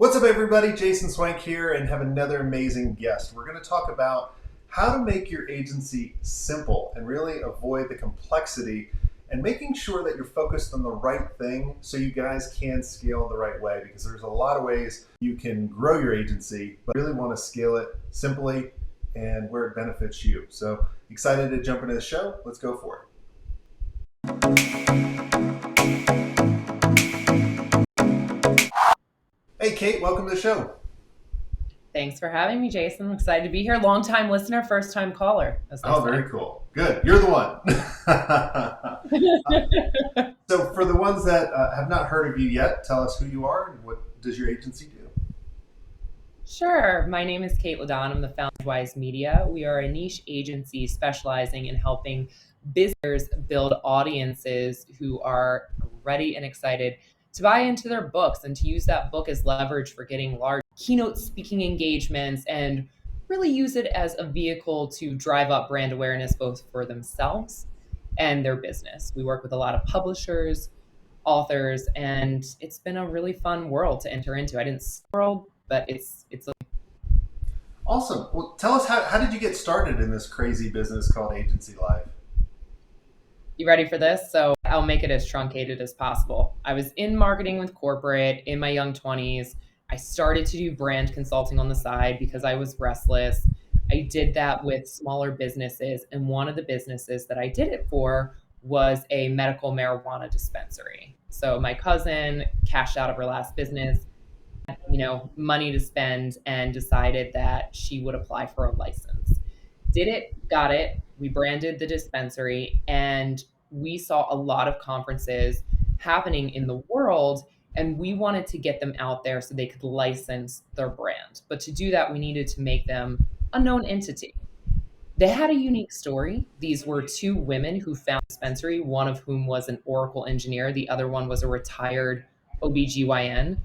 What's up, everybody? Jason Swenk here, and have another amazing guest. We're going to talk about how to make your agency simple and really avoid the complexity and making sure that you're focused on the right thing so you guys can scale the right way, because there's a lot of ways you can grow your agency, but really want to scale it simply and where it benefits you. So excited to jump into the show. Let's go for it. Hey, Kate, welcome to the show. Thanks for having me, Jason. I'm excited to be here. Long time listener, first time caller. Very cool. Good. You're the one. So for the ones that have not heard of you yet, tell us who you are and what does your agency do? Sure. My name is Kait Le Donne. I'm the Founderwise Media. We are a niche agency specializing in helping businesses build audiences who are ready and excited to buy into their books and to use that book as leverage for getting large keynote speaking engagements and really use it as a vehicle to drive up brand awareness both for themselves and their business. We work with a lot of publishers, authors, and it's been a really fun world to enter into. I didn't world, but it's Awesome. Well, tell us how did you get started in this crazy business called agency life? You ready for this? So I'll make it as truncated as possible. I was in marketing with corporate in my young 20s. I started to do brand consulting on the side because I was restless. I did that with smaller businesses, and one of the businesses that I did it for was a medical marijuana dispensary. So my cousin cashed out of her last business, money to spend, and decided that she would apply for a license. Did it, got it. We branded the dispensary, and we saw a lot of conferences happening in the world, and we wanted to get them out there so they could license their brand. But to do that, we needed to make them a known entity. They had a unique story. These were two women who found a dispensary, one of whom was an Oracle engineer, the other one was a retired OBGYN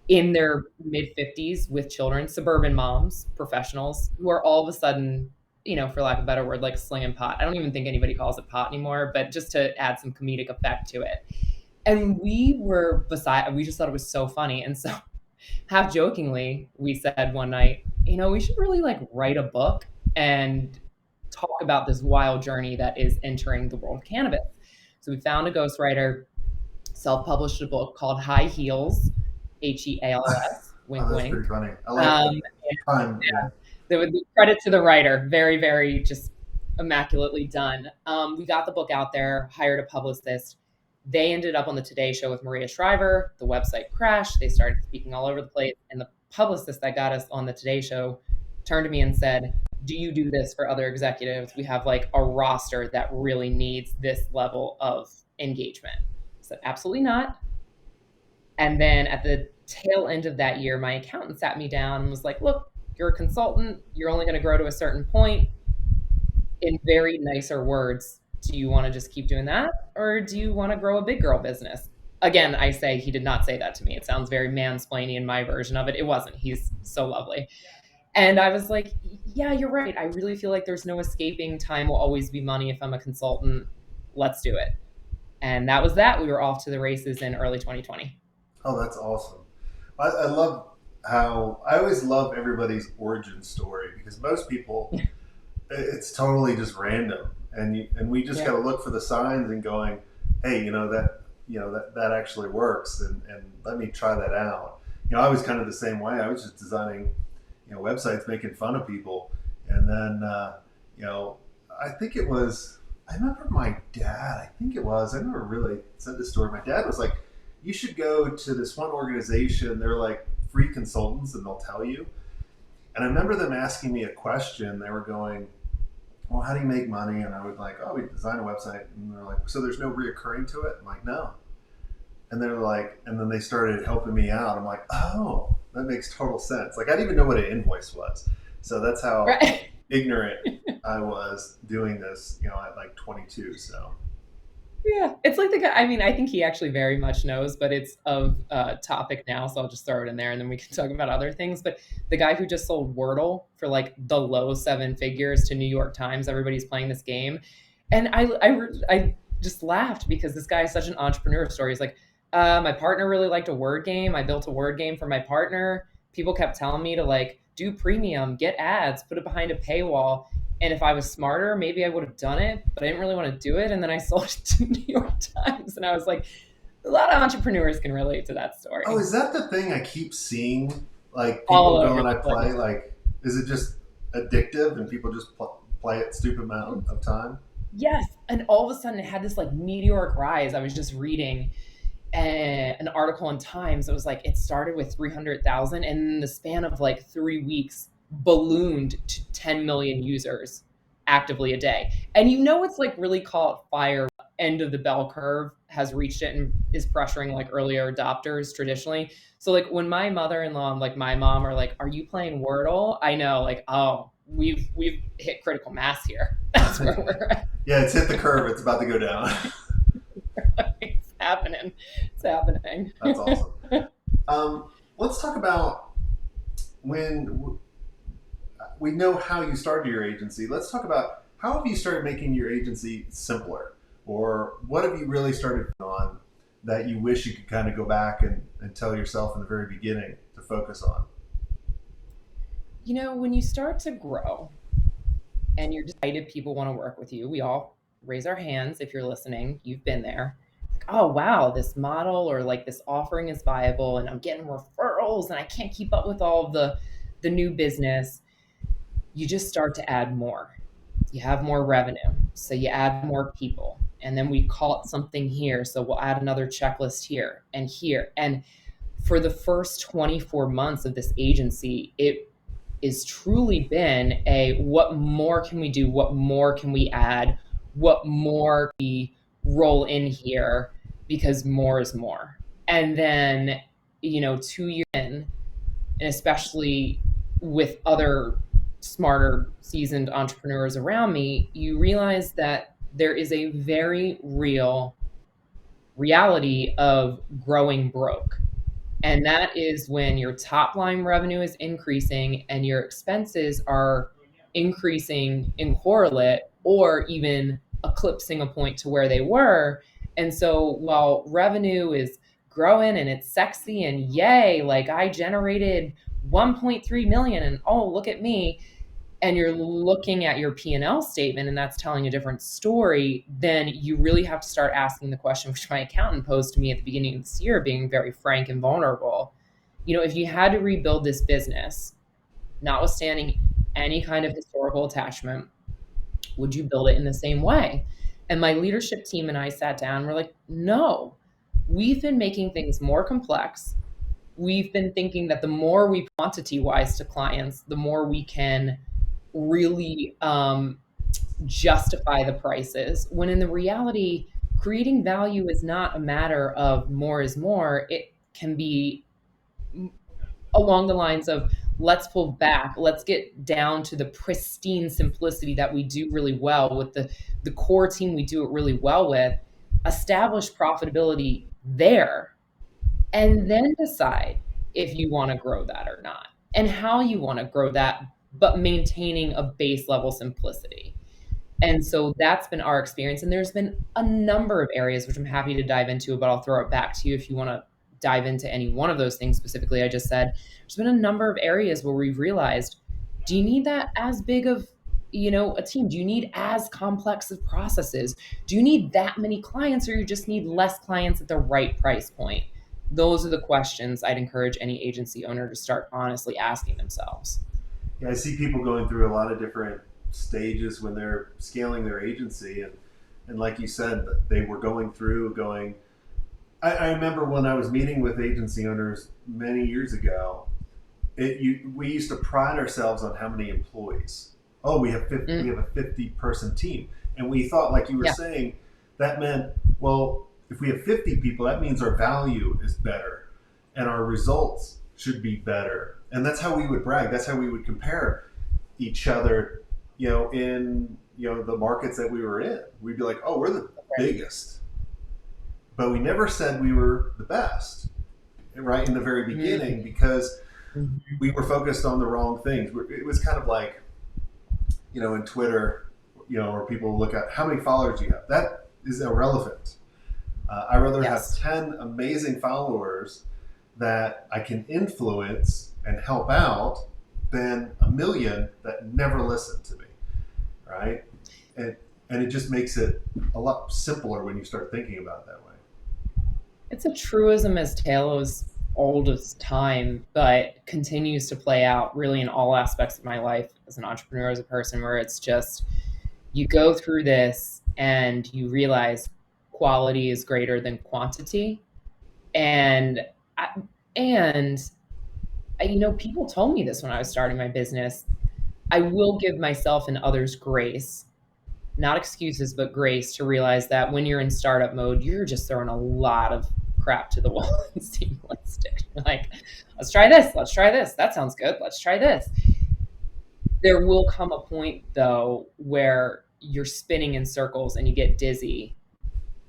in their mid 50s with children, suburban moms, professionals who are all of a sudden, for lack of a better word, like slinging pot. I don't even think anybody calls it pot anymore, but just to add some comedic effect to it. And we just thought it was so funny. And so half jokingly, we said one night, we should really like write a book and talk about this wild journey that is entering the world of cannabis. So we found a ghostwriter, self-published a book called High Heels, HEALS, wink, Oh, that's wink. pretty funny. I like that. Yeah. The credit to the writer. Very, very just immaculately done. We got the book out there, hired a publicist. They ended up on the Today Show with Maria Shriver. The website crashed. They started speaking all over the place. And the publicist that got us on the Today Show turned to me and said, "Do you do this for other executives? We have like a roster that really needs this level of engagement." I said, "Absolutely not." And then at the tail end of that year, my accountant sat me down and was like, "Look, you're a consultant. You're only going to grow to a certain point. In very nicer words, do you want to just keep doing that? Or do you want to grow a big girl business?" Again, I say he did not say that to me. It sounds very mansplaining in my version of it. It wasn't. He's so lovely. And I was like, yeah, you're right. I really feel like there's no escaping. Time will always be money if I'm a consultant. Let's do it. And that was that. We were off to the races in early 2020. Oh, that's awesome. I love how I always love everybody's origin story, because most people, it's totally just random, and we just got to look for the signs and going, hey, that actually works, and let me try that out. I was kind of the same way. I was just designing, websites making fun of people, and then I think it was. I remember my dad. I think it was. I never really said this story. My dad was like, "You should go to this one organization. They're like free consultants, and they'll tell you." And I remember them asking me a question. They were going, "Well, how do you make money?" And I was like, "Oh, we design a website." And they're like, "So there's no reoccurring to it?" I'm like, "No." And they're like, and then they started helping me out. I'm like, "Oh, that makes total sense." Like, I didn't even know what an invoice was. So that's how ignorant I was doing this, at like 22. So yeah, it's like the guy. I mean, I think he actually very much knows, but it's of topic now, so I'll just throw it in there, and then we can talk about other things. But the guy who just sold Wordle for like the low seven figures to New York Times, everybody's playing this game, and I just laughed because this guy is such an entrepreneur story. He's like, My partner really liked a word game. I built a word game for my partner. People kept telling me to like do premium, get ads, put it behind a paywall. And if I was smarter, maybe I would have done it, but I didn't really want to do it. And then I sold it to New York Times. And I was like, a lot of entrepreneurs can relate to that Oh, story. is that the thing I keep seeing? Like All people go over and I the play. place. Like, is it just addictive and people just play it stupid amount of time? Yes. And all of a sudden it had this like meteoric rise. I was just reading an article in Times. It was like it started with 300,000 and in the span of like 3 weeks ballooned to 10 million users actively a day. And it's like really caught fire. End of the bell curve has reached it and is pressuring like earlier adopters traditionally. So like when my mother-in-law and like my mom are like, "Are you playing Wordle?" I know, like, oh, we've hit critical mass here. That's where we're at. Yeah, it's hit the curve. It's about to go down. It's happening. It's happening. That's awesome. Let's talk about when we know how you started your agency. Let's talk about how have you started making your agency simpler, or what have you really started on that you wish you could kind of go back and tell yourself in the very beginning to focus on? When you start to grow and you're excited people want to work with you, we all raise our hands if you're listening. You've been there. Like, oh, wow, this model or like this offering is viable and I'm getting referrals and I can't keep up with all of the new business. You just start to add more. You have more revenue. So you add more people. And then we call it something here. So we'll add another checklist here and here. And for the first 24 months of this agency, it is truly been a what more can we do? What more can we add? What more can we roll in here? Because more is more. And then, 2 years in, and especially with other smarter, seasoned entrepreneurs around me, you realize that there is a very real reality of growing broke. And that is when your top line revenue is increasing and your expenses are increasing in correlate or even eclipsing a point to where they were. And so while revenue is growing and it's sexy and yay, like I generated 1.3 million and oh, look at me, and you're looking at your P&L statement and that's telling a different story, then you really have to start asking the question, which my accountant posed to me at the beginning of this year, being very frank and vulnerable. If you had to rebuild this business, notwithstanding any kind of historical attachment, would you build it in the same way? And my leadership team and I sat down and we're like, no, we've been making things more complex. We've been thinking that the more we quantity wise to clients, the more we can really justify the prices, when in the reality, creating value is not a matter of more is more. It can be along the lines of let's pull back, let's get down to the pristine simplicity that we do really well with the core team we do it really well with, establish profitability there, and then decide if you want to grow that or not and how you want to grow that, but maintaining a base level simplicity. And so that's been our experience. And there's been a number of areas, which I'm happy to dive into, but I'll throw it back to you if you want to dive into any one of those things specifically I just said. There's been a number of areas where we've realized, do you need that as big of, a team? Do you need as complex of processes? Do you need that many clients, or you just need less clients at the right price point? Those are the questions I'd encourage any agency owner to start honestly asking themselves. Yeah, I see people going through a lot of different stages when they're scaling their agency, and like you said, they were going through going. I remember when I was meeting with agency owners many years ago, we used to pride ourselves on how many employees. Oh, we have 50, we have a 50-person team, and we thought, like you were Yeah. saying, that meant, well, if we have 50 people, that means our value is better, and our results should be better, and that's how we would brag. That's how we would compare each other, in the markets that we were in. We'd be like, oh, we're the biggest, but we never said we were the best, right in the very beginning, because we were focused on the wrong things. It was kind of like, in Twitter, where people look at how many followers you have. That is irrelevant. I'd rather have Yes. 10 amazing followers that I can influence and help out than a million that never listen to me, right? And, and it just makes it a lot simpler when you start thinking about it that way. It's a truism as tale as old as time, but continues to play out really in all aspects of my life as an entrepreneur, as a person, where it's just you go through this and you realize quality is greater than quantity. And I, and people told me this when I was starting my business. I will give myself and others grace, not excuses, but grace to realize that when you're in startup mode, you're just throwing a lot of crap to the wall and seeing what sticks. You're like, let's try this. Let's try this. That sounds good. Let's try this. There will come a point, though, where you're spinning in circles and you get dizzy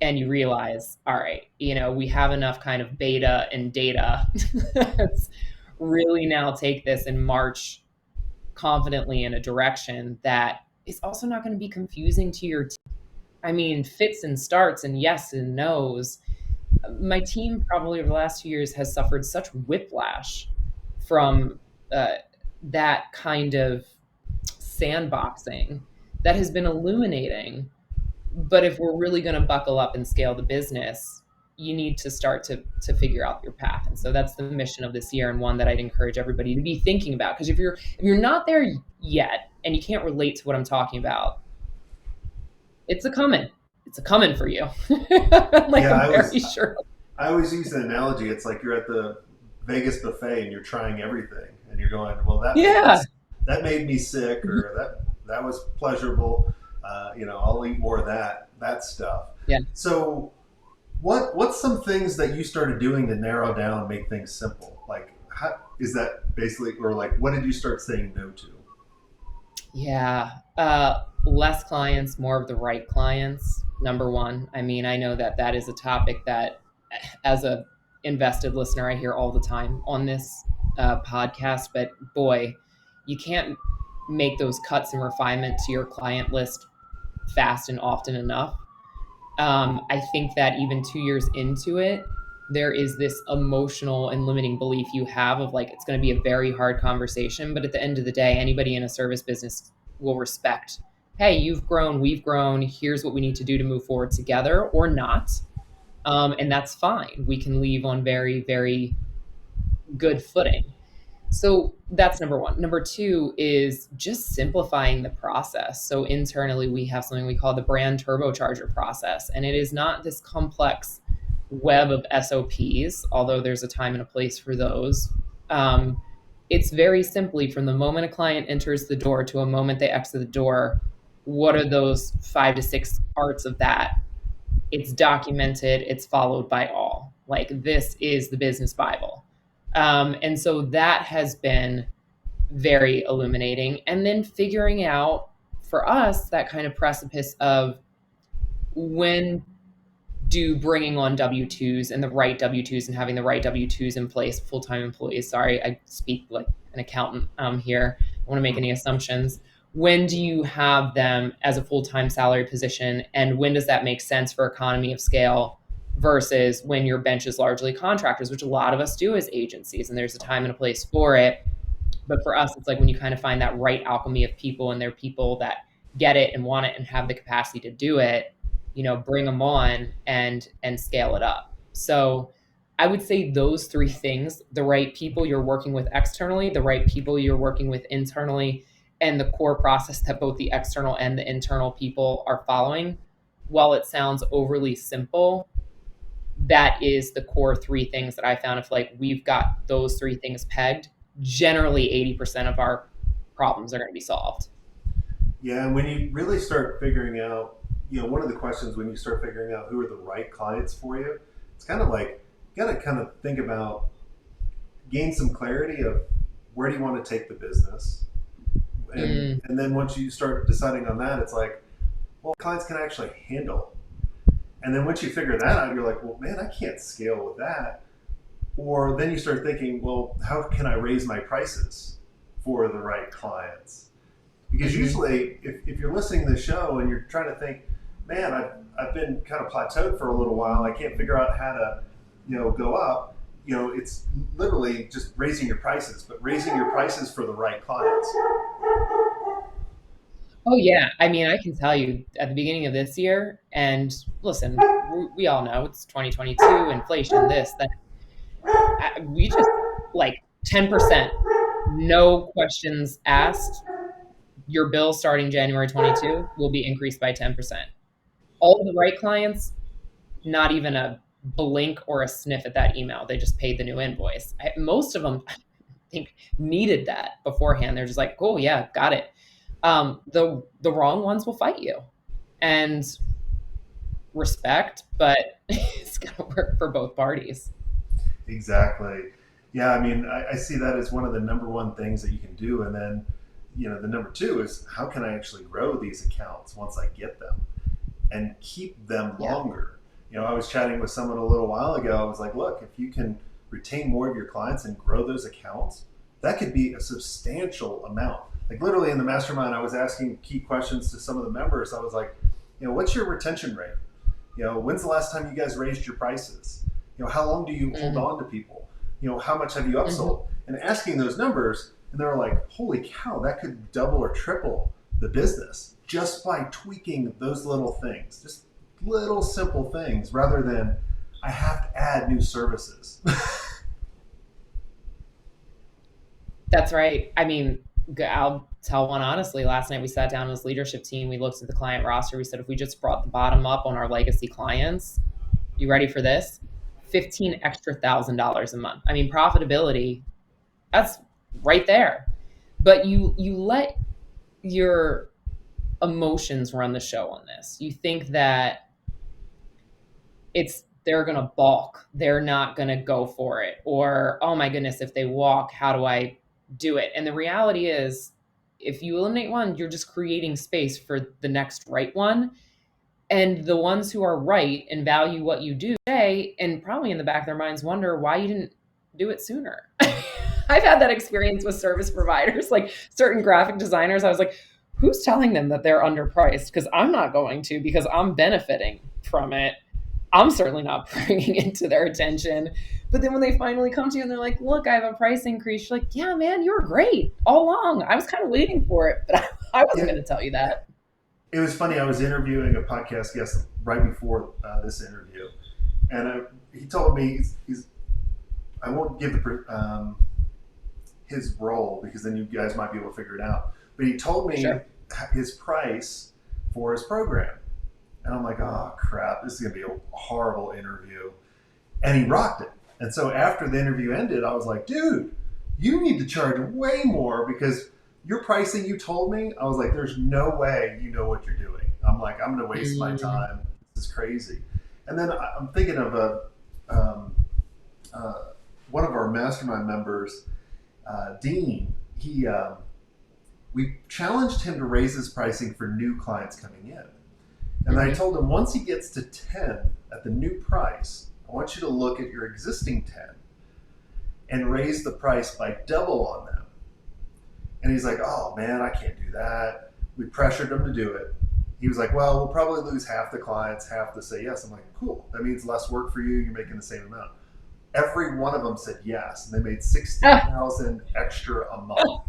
and you realize, all right, we have enough kind of beta and data. Let's really now take this and march confidently in a direction that is also not going to be confusing to your team. I mean, fits and starts and yes and no's. My team probably over the last 2 years has suffered such whiplash from uh, that kind of sandboxing that has been illuminating. But if we're really going to buckle up and scale the business, you need to start to figure out your path. And so that's the mission of this year, and one that I'd encourage everybody to be thinking about. Because if you're not there yet and you can't relate to what I'm talking about, it's a coming. It's a coming for you. Like, Yeah, I'm very sure. I always use the analogy. It's like you're at the Vegas buffet and you're trying everything, and you're going, "Well, Yeah. that made me sick, or that was pleasurable. I'll eat more of that stuff." Yeah. So, what's some things that you started doing to narrow down, make things simple? Like, how is that basically, or like, what did you start saying no to? Yeah. Less clients, more of the right clients. Number one. I mean, I know that is a topic that, as a invested listener, I hear all the time on this podcast. But boy, you can't make those cuts and refinement to your client list fast and often enough. I think that even 2 years into it, there is this emotional and limiting belief you have of like, it's going to be a very hard conversation. But at the end of the day, anybody in a service business will respect, hey, you've grown, we've grown. Here's what we need to do to move forward together or not. And that's fine. We can leave on very, very good footing. So that's number one. Number two is just simplifying the process. So internally, we have something we call the brand turbocharger process. And it is not this complex web of SOPs, although there's a time and a place for those. It's very simply from the moment a client enters the door to a moment they exit the door, what are those 5 to 6 parts of that? It's documented, it's followed by all. Like, this is the business Bible. And so that has been very illuminating. And then figuring out for us that kind of precipice of when do bringing on W-2s and the right W-2s and having the right W-2s in place, full-time employees. Sorry, I speak like an accountant here. I don't want to make any assumptions. When do you have them as a full-time salary position, and when does that make sense for economy of scale versus when your bench is largely contractors, which a lot of us do as agencies, and there's a time and a place for it. But for us, it's like when you kind of find that right alchemy of people, and they're people that get it and want it and have the capacity to do it, bring them on and scale it up. So I would say those three things: the right people you're working with externally, the right people you're working with internally, and the core process that both the external and the internal people are following. While it sounds overly simple, that is the core three things that I found. If like we've got those three things pegged, generally 80% of our problems are going to be solved. Yeah, and when you really start figuring out, one of the questions when you start figuring out who are the right clients for you, it's kind of like you got to kind of think about, gain some clarity of where do you want to take the business, and then once you start deciding on that, it's like, well, clients can actually handle. And then once you figure that out, you're like, well, man, I can't scale with that. Or then you start thinking, well, how can I raise my prices for the right clients? Because usually, if you're listening to the show and you're trying to think, man, I've been kind of plateaued for a little while. I can't figure out how to, go up. It's literally just raising your prices, but raising your prices for the right clients. Oh yeah, I mean, I can tell you at the beginning of this year, and listen, we all know it's 2022, inflation, this, that. We just like 10%, no questions asked. Your bill starting January 22 will be increased by 10%. All of the right clients, not even a blink or a sniff at that email. They just paid the new invoice. Most of them, I think, needed that beforehand. They're just like, "Oh yeah, got it." The wrong ones will fight you, and respect, but it's gonna work for both parties. Exactly. Yeah, I mean, I see that as one of the number one things that you can do. And then, the number two is how can I actually grow these accounts once I get them and keep them Yeah. longer? I was chatting with someone a little while ago. I was like, look, if you can retain more of your clients and grow those accounts, that could be a substantial amount. Like literally in the mastermind, I was asking key questions to some of the members. I was like, what's your retention rate? When's the last time you guys raised your prices? How long do you hold Mm-hmm. on to people? How much have you Mm-hmm. upsold? And asking those numbers, and they were like, holy cow, that could double or triple the business just by tweaking those little things, just little simple things rather than I have to add new services. That's right. I mean, I'll tell one honestly. Last night we sat down as leadership team. We looked at the client roster. We said, if we just brought the bottom up on our legacy clients, you ready for this? 15 extra $1,000 a month. I mean, profitability, that's right there. But you let your emotions run the show on this. You think that they're going to balk. They're not going to go for it. Or, oh my goodness, if they walk, how do I do it? And the reality is, if you eliminate one, you're just creating space for the next right one. And the ones who are right and value what you do say, and probably in the back of their minds wonder why you didn't do it sooner. I've had that experience with service providers, like certain graphic designers. I was like, who's telling them that they're underpriced? Because I'm not going to, because I'm benefiting from it. I'm certainly not bringing it to their attention. But then when they finally come to you and they're like, look, I have a price increase, you're like, yeah, man, you were great all along. I was kind of waiting for it, but I wasn't Yeah, going to tell you that. it was funny. I was interviewing a podcast guest right before this interview, and he told me I won't give his role because then you guys might be able to figure it out. But he told me Sure. his price for his program. And I'm like, oh crap, this is gonna be a horrible interview. And he rocked it. And so after the interview ended, I was like, dude, you need to charge way more because your pricing you told me, I was like, there's no way you know what you're doing. I'm like, I'm gonna waste my Mm, time. This is crazy. And then I'm thinking of um, uh, one of our mastermind members, Dean. We challenged him to raise his pricing for new clients coming in. And I mhm. told him once he gets to 10 at the new price, I want you to look at your existing 10 and raise the price by double on them. And he's like, oh man, I can't do that. We pressured him to do it. He was like, well, we'll probably lose half the clients, half to say yes. I'm like, cool. That means less work for you. You're making the same amount. Every one of them said yes. And they made Ah, 60,000 extra a month.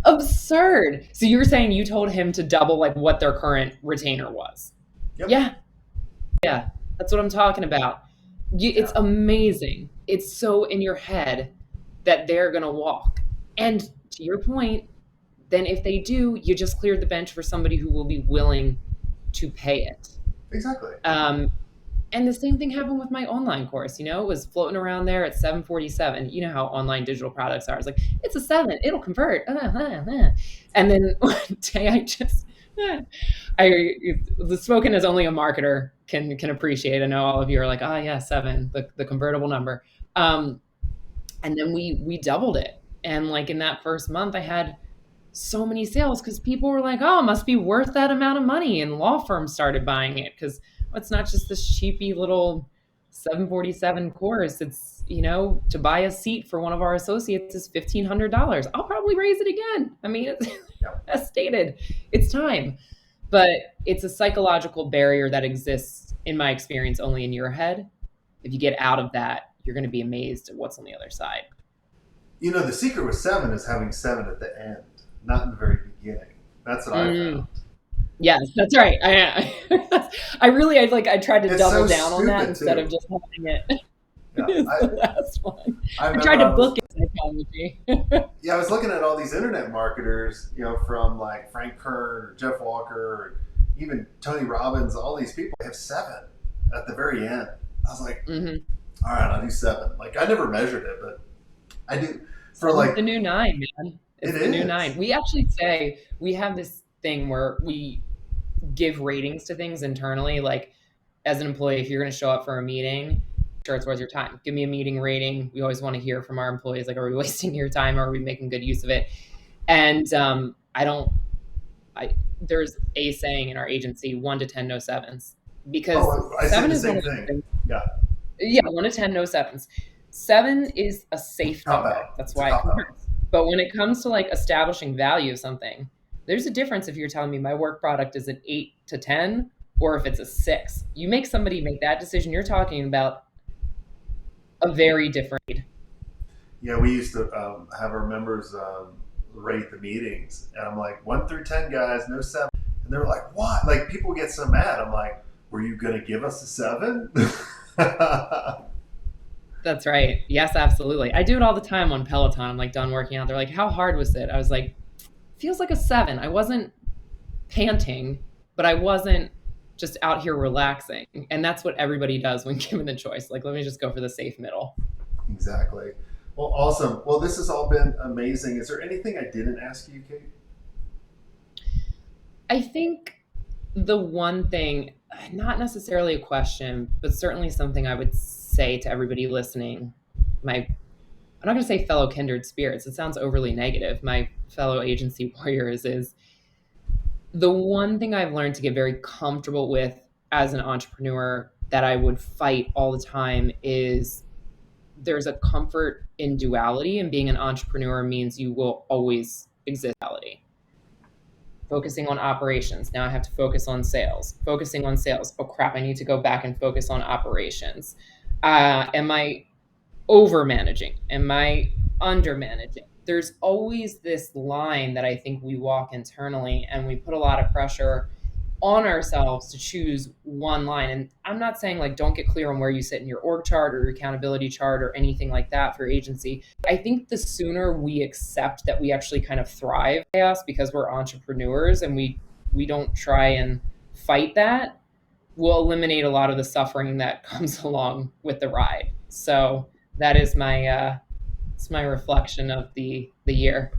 absurd. So you were saying you told him to double like what their current retainer was. Yep. Yeah, yeah. That's what I'm talking about. It's Yeah. amazing. It's so in your head that they're going to walk. And to your point, then if they do, you just cleared the bench for somebody who will be willing to pay it. Exactly. Um, and the same thing happened with my online course. It was floating around there at 747. You know how online digital products are. It's like, it's a seven, it'll convert. And then one day I the spoken as only a marketer can appreciate. I know all of you are like, oh yeah, seven, the convertible number. Um, and then we doubled it. And like in that first month, I had so many sales because people were like, oh, it must be worth that amount of money. And law firms started buying it because it's not just this cheapy little 747 course. It's, to buy a seat for one of our associates is $1,500. I'll probably raise it again. I mean, Yeah. as stated, it's time. But it's a psychological barrier that exists, in my experience, only in your head. If you get out of that, you're going to be amazed at what's on the other side. The secret with 7 is having 7 at the end, not in the very beginning. That's what I found. Yes, that's right. I tried to It's double so down on that stupid, instead too. of just having it. Yeah, It's the last one. I I tried remember to book it psychology. I was looking at all these internet marketers, from like Frank Kern or Jeff Walker or even Tony Robbins. All these people have 7 at the very end. I was like, all right, I'll do 7. Like, I never measured it, but I do for It's like the new 9, man. It's the new 9. We actually say we have this thing where we give ratings to things internally. Like, as an employee, if you're going to show up for a meeting, sure, it's worth your time. Give me a meeting rating. We always want to hear from our employees, like, are we wasting your time? Or are we making good use of it? And there's a saying in our agency, 1 to 10, no 7s. Because I 7 said the is one same of those thing. things. Yeah. Yeah, 1 to 10, no 7s. 7 is a safe number. Cop-out. That's It's a why it cop-out. converts. But when it comes to like establishing value of something, there's a difference if you're telling me my work product is an 8 to 10 or if it's a 6. You make somebody make that decision, you're talking about a very different. Yeah, we used to have our members rate the meetings, and I'm like 1 through 10, guys, no 7. And they were like, "What?" Like, people get so mad. I'm like, "Were you gonna give us a 7?" That's right. Yes, absolutely. I do it all the time on Peloton. I'm like done working out. They're like, "How hard was it?" I was like, "Feels like a 7." I wasn't panting, but I wasn't just out here relaxing. And that's what everybody does when given the choice. Like, let me just go for the safe middle. Exactly. Well, awesome. Well, this has all been amazing. Is there anything I didn't ask you, Kate? I think the one thing, not necessarily a question, but certainly something I would say to everybody listening, I'm not going to say fellow kindred spirits. It sounds overly negative. My fellow agency warriors, is the one thing I've learned to get very comfortable with as an entrepreneur that I would fight all the time is there's a comfort in duality, and being an entrepreneur means you will always exist in duality. Focusing on operations. Now I have to focus on sales. Focusing on sales. Oh crap, I need to go back and focus on operations. Am I over managing? Am I under managing? There's always this line that I think we walk internally, and we put a lot of pressure on ourselves to choose one line. And I'm not saying like don't get clear on where you sit in your org chart or your accountability chart or anything like that for your agency. I think the sooner we accept that we actually kind of thrive in chaos because we're entrepreneurs and we don't try and fight that, we'll eliminate a lot of the suffering that comes along with the ride. So that is my it's my reflection of the year.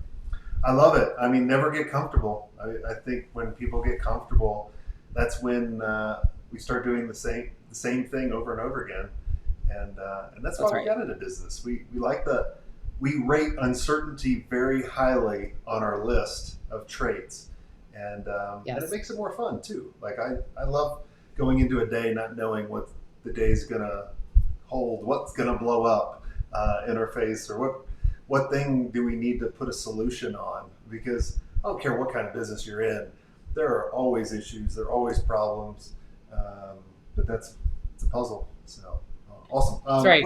I love it. I mean, never get comfortable. I think when people get comfortable, that's when we start doing the same thing over and over again, and that's why we got into business. We rate uncertainty very highly on our list of traits, and it makes it more fun too. Like I love going into a day not knowing what the day's gonna hold, what's gonna blow up in our face, or what thing do we need to put a solution on? Because I don't care what kind of business you're in, there are always issues, there are always problems, but it's a puzzle. So awesome. That's right.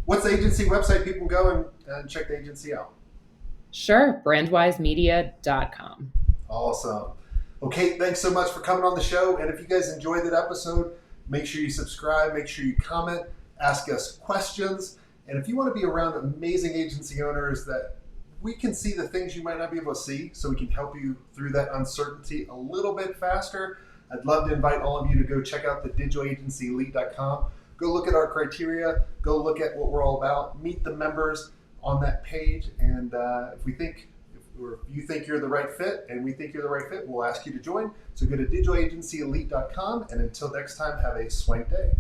What's the agency website people go and check the agency out? Sure, brandwisemedia.com. Awesome. Okay, thanks so much for coming on the show. And if you guys enjoyed that episode, make sure you subscribe, make sure you comment, ask us questions. And if you want to be around amazing agency owners that we can see the things you might not be able to see, so we can help you through that uncertainty a little bit faster, I'd love to invite all of you to go check out the digitalagencyelite.com. Go look at our criteria, go look at what we're all about, meet the members on that page. And if you think you're the right fit and we think you're the right fit, we'll ask you to join. So go to digitalagencyelite.com. And until next time, have a swank day.